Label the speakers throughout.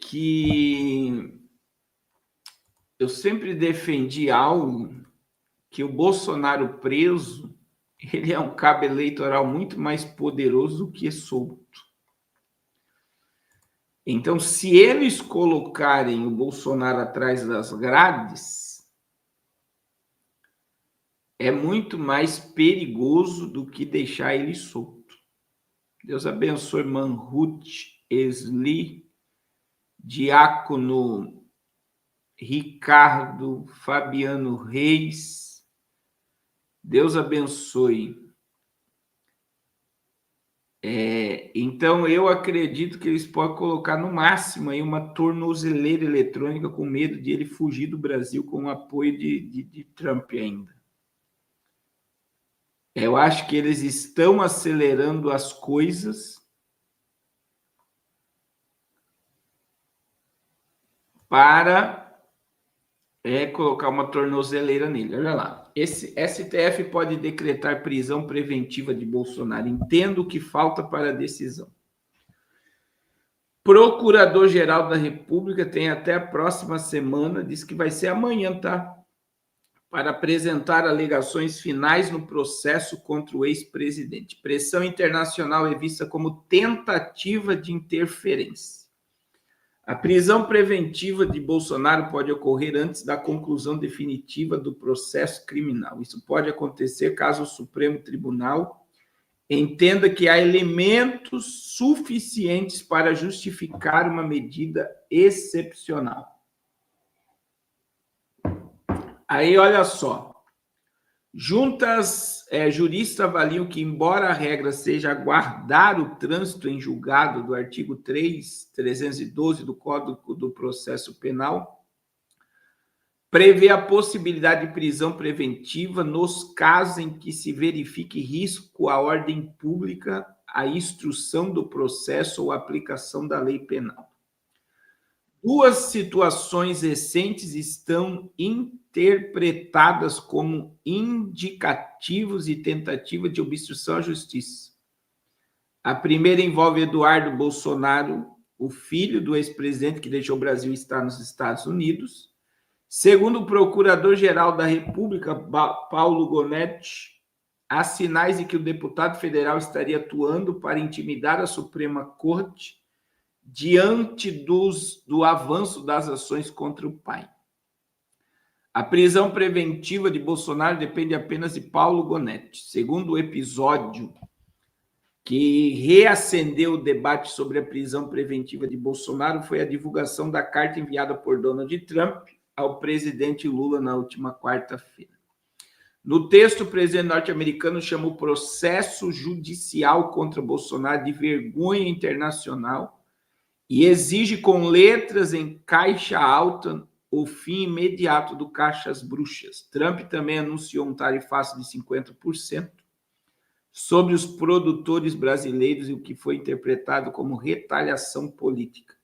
Speaker 1: que eu sempre defendi algo, que o Bolsonaro preso, ele é um cabo eleitoral muito mais poderoso do que solto. Então, se eles colocarem o Bolsonaro atrás das grades, é muito mais perigoso do que deixar ele solto. Deus abençoe Manhut, Esli, Diácono Ricardo, Fabiano Reis. Deus abençoe. Então, eu acredito que eles podem colocar no máximo aí uma tornozeleira eletrônica com medo de ele fugir do Brasil com o apoio de Trump ainda. Eu acho que eles estão acelerando as coisas para colocar uma tornozeleira nele. Olha lá. Esse STF pode decretar prisão preventiva de Bolsonaro. Entendo o que falta para a decisão. Procurador-Geral da República tem até a próxima semana, diz que vai ser amanhã, tá? Para apresentar alegações finais no processo contra o ex-presidente. Pressão internacional é vista como tentativa de interferência. A prisão preventiva de Bolsonaro pode ocorrer antes da conclusão definitiva do processo criminal. Isso pode acontecer caso o Supremo Tribunal entenda que há elementos suficientes para justificar uma medida excepcional. Aí, olha só. Juntas juristas avaliam que, embora a regra seja aguardar o trânsito em julgado do artigo 312 do Código do Processo Penal, prevê a possibilidade de prisão preventiva nos casos em que se verifique risco à ordem pública, à instrução do processo ou aplicação da lei penal. Duas situações recentes estão interpretadas como indicativos de tentativa de obstrução à justiça. A primeira envolve Eduardo Bolsonaro, o filho do ex-presidente que deixou o Brasil e está nos Estados Unidos. Segundo o Procurador-Geral da República, Paulo Gonetti, há sinais de que o deputado federal estaria atuando para intimidar a Suprema Corte diante do avanço das ações contra o pai. A prisão preventiva de Bolsonaro depende apenas de Paulo Gonetti. Segundo o episódio que reacendeu o debate sobre a prisão preventiva de Bolsonaro, foi a divulgação da carta enviada por Donald Trump ao presidente Lula na última quarta-feira. No texto, o presidente norte-americano chama o processo judicial contra Bolsonaro de vergonha internacional e exige com letras em caixa alta o fim imediato do Caixas Bruxas. Trump também anunciou um tarifaço de 50% sobre os produtores brasileiros, o que foi interpretado como retaliação política.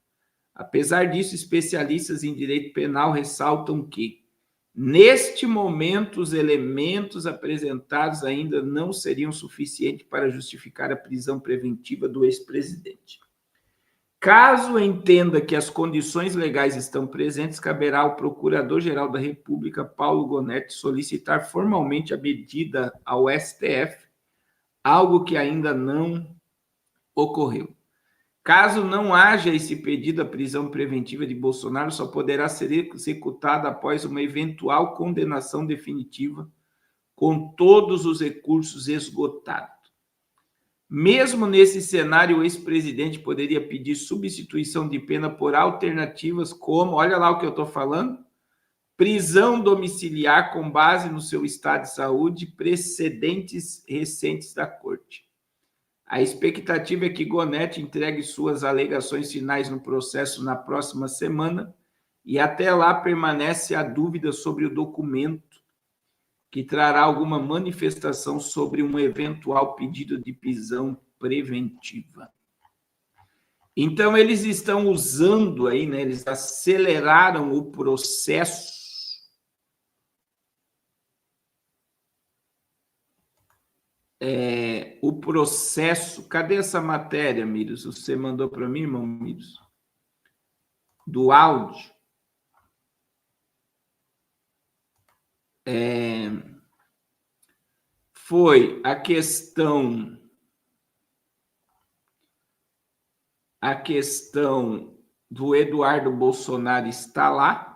Speaker 1: Apesar disso, especialistas em direito penal ressaltam que, neste momento, os elementos apresentados ainda não seriam suficientes para justificar a prisão preventiva do ex-presidente. Caso entenda que as condições legais estão presentes, caberá ao Procurador-Geral da República, Paulo Gonetti, solicitar formalmente a medida ao STF, algo que ainda não ocorreu. Caso não haja esse pedido, a prisão preventiva de Bolsonaro só poderá ser executada após uma eventual condenação definitiva, com todos os recursos esgotados. Mesmo nesse cenário, o ex-presidente poderia pedir substituição de pena por alternativas como, olha lá o que eu estou falando, prisão domiciliar com base no seu estado de saúde, precedentes recentes da corte. A expectativa é que Gonetti entregue suas alegações finais no processo na próxima semana e até lá permanece a dúvida sobre o documento que trará alguma manifestação sobre um eventual pedido de prisão preventiva. Então, eles estão usando aí, né? Eles aceleraram o processo cadê essa matéria, Mirius? Você mandou para mim, irmão Mirius? do áudio, foi a questão do Eduardo Bolsonaro estar lá,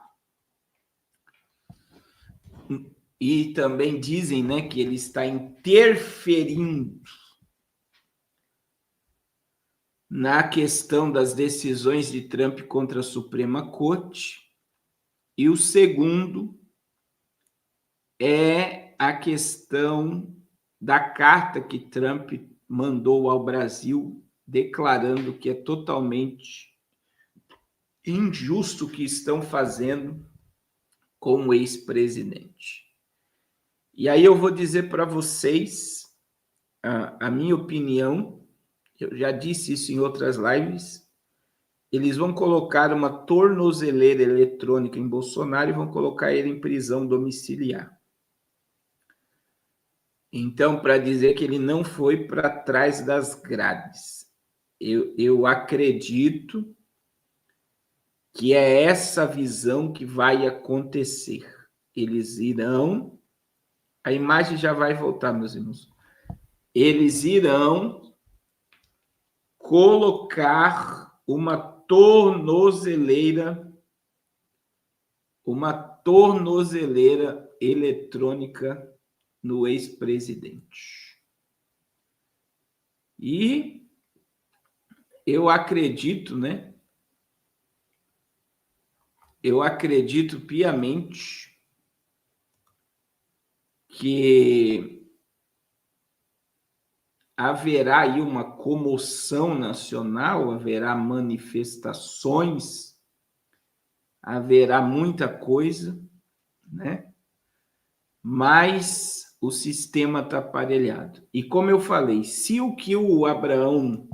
Speaker 1: e também dizem, né, que ele está interferindo na questão das decisões de Trump contra a Suprema Corte. E o segundo é a questão da carta que Trump mandou ao Brasil, declarando que é totalmente injusto o que estão fazendo com o ex-presidente. E aí eu vou dizer para vocês a minha opinião, eu já disse isso em outras lives, eles vão colocar uma tornozeleira eletrônica em Bolsonaro e vão colocar ele em prisão domiciliar. Então, para dizer que ele não foi para trás das grades. Eu acredito que é essa visão que vai acontecer. Eles irão... A imagem já vai voltar, meus irmãos. Eles irão colocar uma tornozeleira eletrônica no ex-presidente. E eu acredito, né? Eu acredito piamente que haverá aí uma comoção nacional, haverá manifestações, haverá muita coisa, né? Mas o sistema está aparelhado. E como eu falei, se o que o Abraão,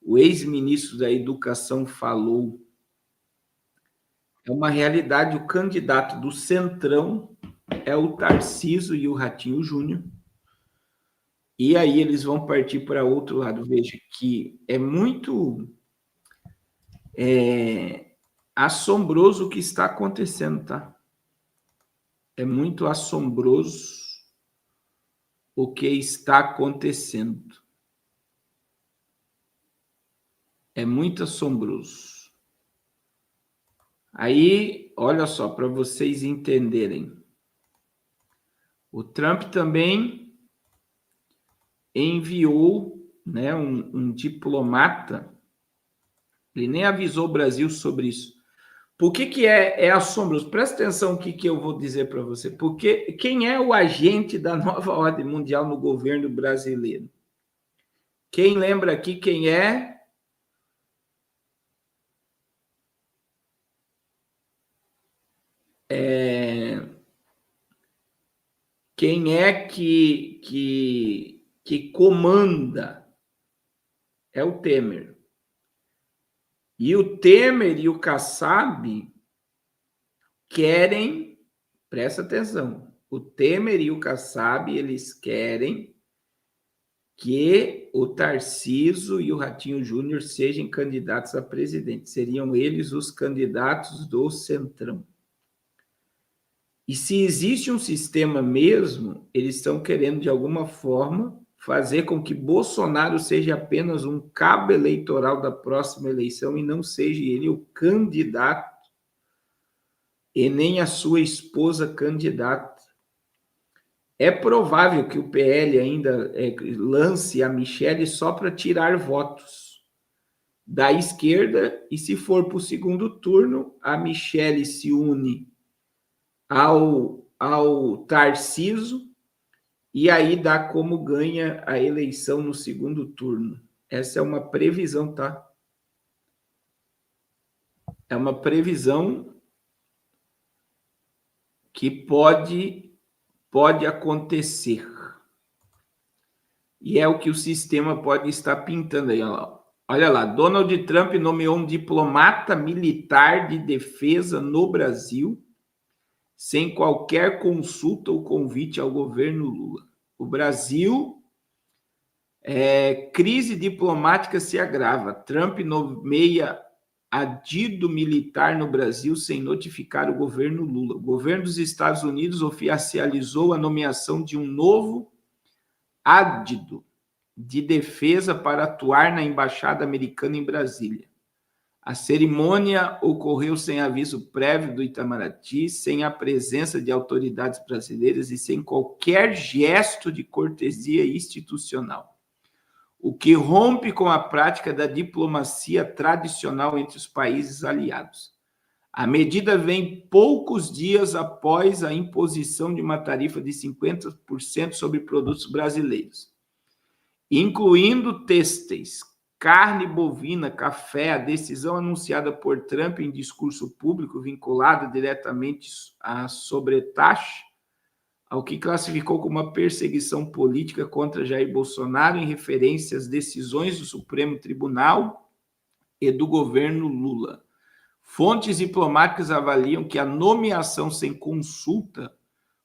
Speaker 1: o ex-ministro da Educação, falou é uma realidade, o candidato do Centrão é o Tarcísio e o Ratinho Júnior. E aí eles vão partir para outro lado. Veja que é muito assombroso o que está acontecendo, tá? É muito assombroso o que está acontecendo. É muito assombroso. Aí, olha só, para vocês entenderem. O Trump também enviou, né, um diplomata, ele nem avisou o Brasil sobre isso. Por que é assombroso? Presta atenção no que eu vou dizer para você. Porque quem é o agente da nova ordem mundial no governo brasileiro? Quem lembra aqui quem é? Quem é que comanda? É o Temer. E o Temer e o Kassab querem, presta atenção, o Temer e o Kassab, eles querem que o Tarcísio e o Ratinho Júnior sejam candidatos a presidente. Seriam eles os candidatos do Centrão. E se existe um sistema mesmo, eles estão querendo, de alguma forma, fazer com que Bolsonaro seja apenas um cabo eleitoral da próxima eleição e não seja ele o candidato e nem a sua esposa candidata. É provável que o PL ainda lance a Michele só para tirar votos da esquerda, e se for para o segundo turno, a Michele se une ao Tarcísio, e aí dá como ganha a eleição no segundo turno. Essa é uma previsão, tá? É uma previsão que pode acontecer. E é o que o sistema pode estar pintando aí. Olha lá, Donald Trump nomeou um diplomata militar de defesa no Brasil sem qualquer consulta ou convite ao governo Lula. O Brasil, crise diplomática se agrava. Trump nomeia adido militar no Brasil sem notificar o governo Lula. O governo dos Estados Unidos oficializou a nomeação de um novo adido de defesa para atuar na embaixada americana em Brasília. A cerimônia ocorreu sem aviso prévio do Itamaraty, sem a presença de autoridades brasileiras e sem qualquer gesto de cortesia institucional, o que rompe com a prática da diplomacia tradicional entre os países aliados. A medida vem poucos dias após a imposição de uma tarifa de 50% sobre produtos brasileiros, incluindo têxteis, carne bovina, café. A decisão anunciada por Trump em discurso público vinculada diretamente à sobretaxa, ao que classificou como uma perseguição política contra Jair Bolsonaro em referência às decisões do Supremo Tribunal e do governo Lula. Fontes diplomáticas avaliam que a nomeação sem consulta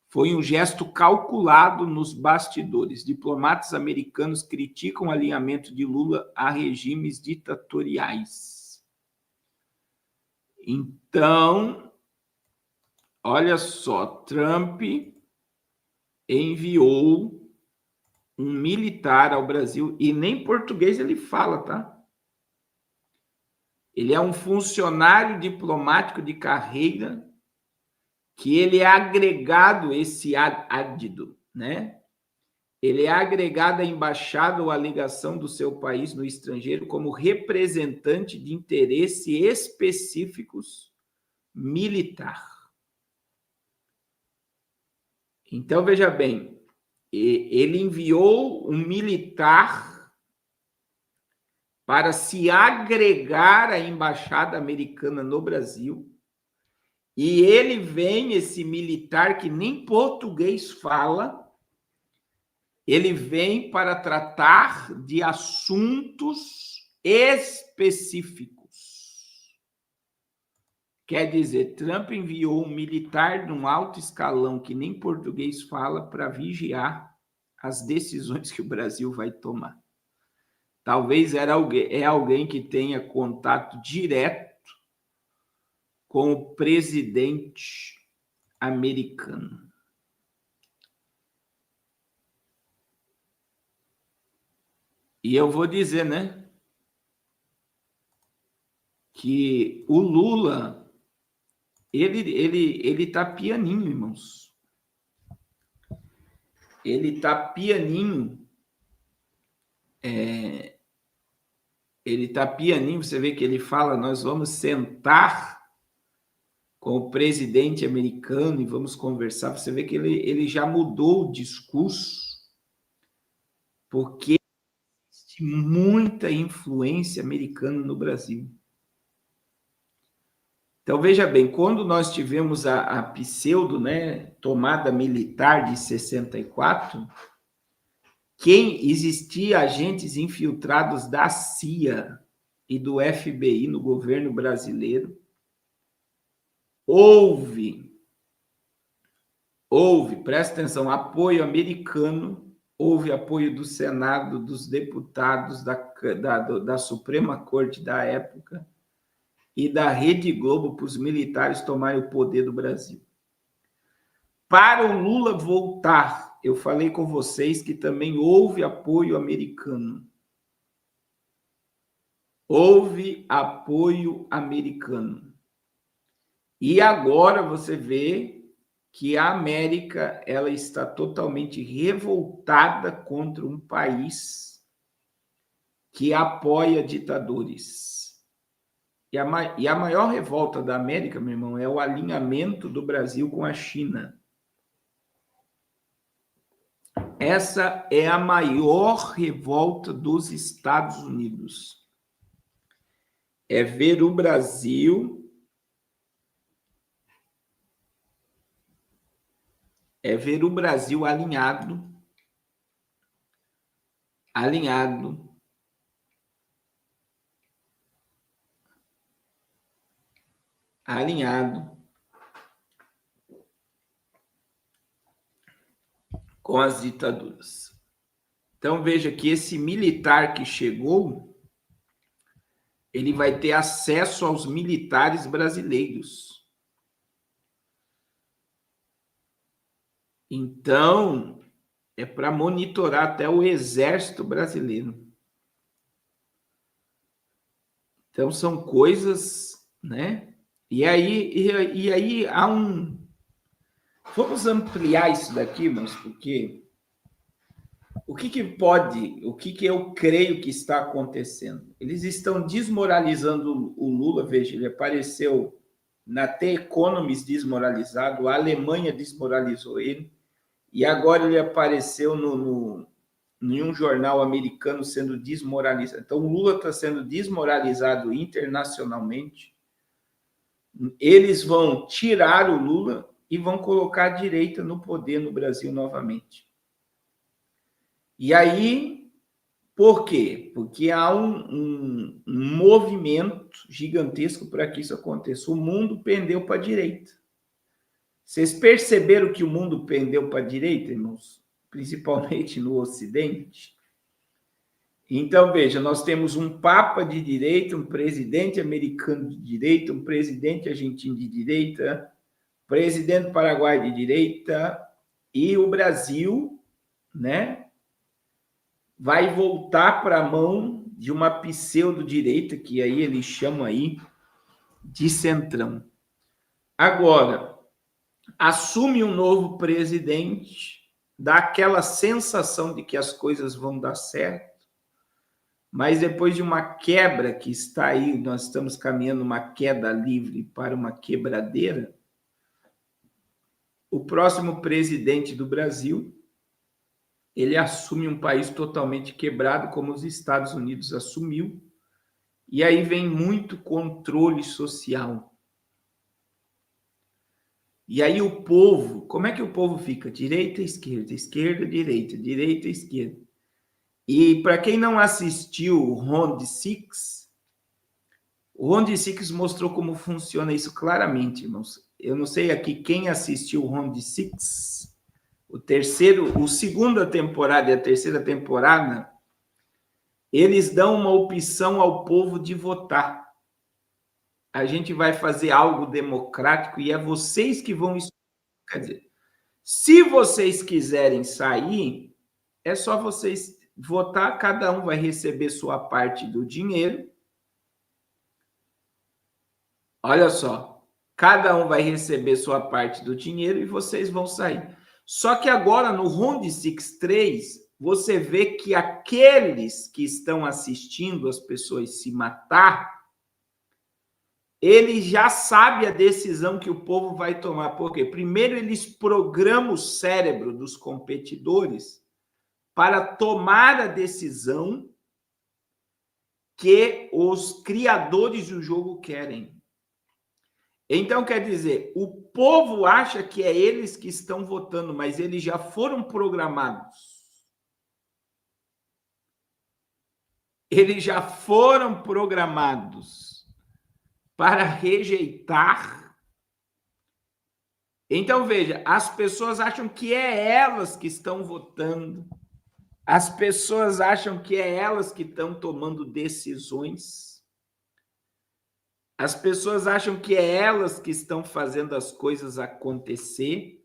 Speaker 1: foi um gesto calculado nos bastidores. Diplomatas americanos criticam o alinhamento de Lula a regimes ditatoriais. Então, olha só, Trump enviou um militar ao Brasil, e nem português ele fala, tá? Ele é um funcionário diplomático de carreira, que ele é agregado, esse adido, né? Ele é agregado à embaixada ou à ligação do seu país no estrangeiro como representante de interesses específicos militar. Então, veja bem, ele enviou um militar para se agregar à embaixada americana no Brasil, e ele vem, esse militar que nem português fala, ele vem para tratar de assuntos específicos. Quer dizer, Trump enviou um militar de um alto escalão que nem português fala para vigiar as decisões que o Brasil vai tomar. Talvez é alguém que tenha contato direto com o presidente americano. E eu vou dizer, né, que o Lula, ele tá pianinho, irmãos. Ele tá pianinho. Ele tá pianinho, você vê que ele fala, nós vamos sentar com o presidente americano e vamos conversar. Você vê que ele já mudou o discurso, porque existe muita influência americana no Brasil. Então, veja bem, quando nós tivemos a pseudo, né, tomada militar de 64, quem existia agentes infiltrados da CIA e do FBI no governo brasileiro, houve, presta atenção, apoio americano, houve apoio do Senado, dos deputados, da Suprema Corte da época e da Rede Globo para os militares tomarem o poder do Brasil. Para o Lula voltar, eu falei com vocês que também houve apoio americano. Houve apoio americano. E agora você vê que a América ela está totalmente revoltada contra um país que apoia ditadores. E a maior revolta da América, meu irmão, é o alinhamento do Brasil com a China. Essa é a maior revolta dos Estados Unidos. É ver o Brasil alinhado com as ditaduras. Então, veja que esse militar que chegou, ele vai ter acesso aos militares brasileiros. Então, é para monitorar até o exército brasileiro. Então, são coisas, né? E aí há um... Vamos ampliar isso daqui, irmãos, porque o que eu creio que está acontecendo? Eles estão desmoralizando o Lula. Veja, ele apareceu na The Economist desmoralizado, a Alemanha desmoralizou ele, e agora ele apareceu em um jornal americano sendo desmoralizado. Então, o Lula está sendo desmoralizado internacionalmente. Eles vão tirar o Lula e vão colocar a direita no poder no Brasil novamente. E aí, por quê? Porque há um movimento gigantesco para que isso aconteça. O mundo pendeu para a direita. Vocês perceberam que o mundo pendeu para a direita, irmãos? Principalmente no Ocidente? Então, veja, nós temos um papa de direita, um presidente americano de direita, um presidente argentino de direita, presidente paraguaio de direita, e o Brasil, né, vai voltar para a mão de uma pseudo-direita, que aí eles chamam aí de centrão. Agora, assume um novo presidente, dá aquela sensação de que as coisas vão dar certo, mas depois de uma quebra que está aí, nós estamos caminhando uma queda livre para uma quebradeira, o próximo presidente do Brasil, ele assume um país totalmente quebrado, como os Estados Unidos assumiu, e aí vem muito controle social. E aí o povo, como é que o povo fica? Direita, esquerda, esquerda, direita, direita, esquerda. E para quem não assistiu o Round Six, o Round Six mostrou como funciona isso claramente, irmãos. Eu não sei aqui quem assistiu o Round Six, o segunda temporada e a terceira temporada, eles dão uma opção ao povo de votar. A gente vai fazer algo democrático e é vocês que vão escolher. Quer dizer, se vocês quiserem sair, é só vocês votar, cada um vai receber sua parte do dinheiro. Olha só, cada um vai receber sua parte do dinheiro e vocês vão sair. Só que agora, no Round 6-3, você vê que aqueles que estão assistindo as pessoas se matar, ele já sabe a decisão que o povo vai tomar. Por quê? Primeiro, eles programam o cérebro dos competidores para tomar a decisão que os criadores do jogo querem. Então, quer dizer, o povo acha que é eles que estão votando, mas eles já foram programados. Eles já foram programados para rejeitar. Então, veja, as pessoas acham que é elas que estão votando. As pessoas acham que é elas que estão tomando decisões. As pessoas acham que é elas que estão fazendo as coisas acontecer.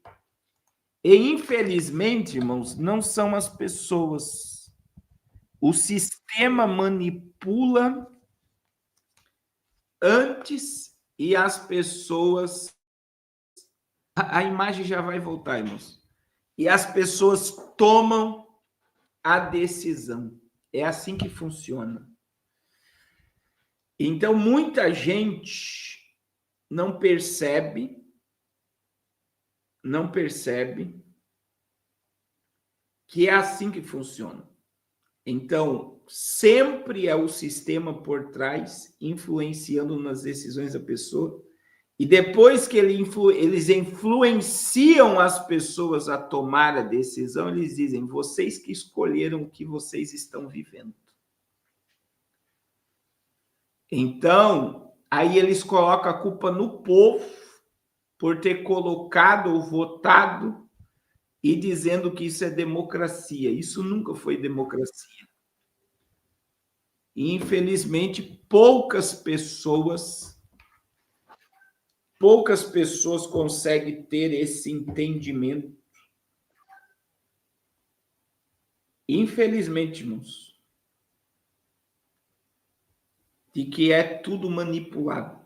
Speaker 1: E, infelizmente, irmãos, não são as pessoas. O sistema manipula antes e as pessoas... A imagem já vai voltar, irmãos. E as pessoas tomam a decisão. É assim que funciona. Então, muita gente não percebe que é assim que funciona. Então, sempre é o sistema por trás influenciando nas decisões da pessoa. E depois que eles influenciam as pessoas a tomar a decisão, eles dizem, vocês que escolheram o que vocês estão vivendo. Então, aí eles colocam a culpa no povo por ter colocado ou votado e dizendo que isso é democracia. Isso nunca foi democracia. E, infelizmente, poucas pessoas conseguem ter esse entendimento. Infelizmente, irmãos, de que é tudo manipulado.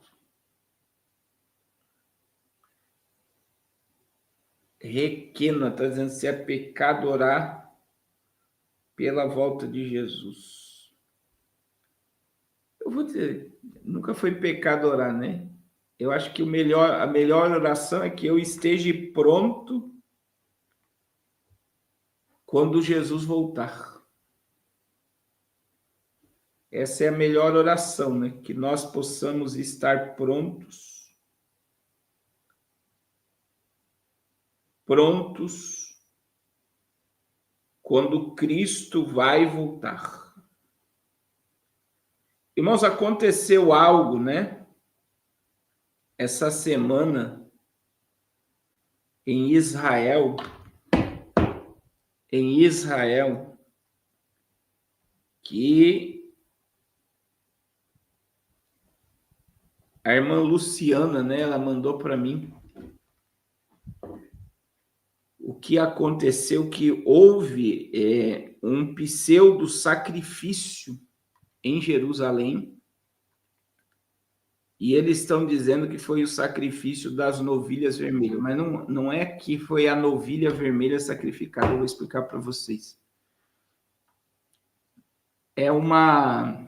Speaker 1: Requena, está dizendo se é pecado orar pela volta de Jesus. Eu vou dizer, nunca foi pecado orar, né? Eu acho que a melhor oração é que eu esteja pronto quando Jesus voltar. Essa é a melhor oração, né? Que nós possamos estar prontos quando Cristo vai voltar. Irmãos, aconteceu algo, né? Essa semana em Israel, que a irmã Luciana, né? Ela mandou para mim o que aconteceu, que houve um pseudo sacrifício em Jerusalém, e eles estão dizendo que foi o sacrifício das novilhas vermelhas, mas não é que foi a novilha vermelha sacrificada, eu vou explicar para vocês. É uma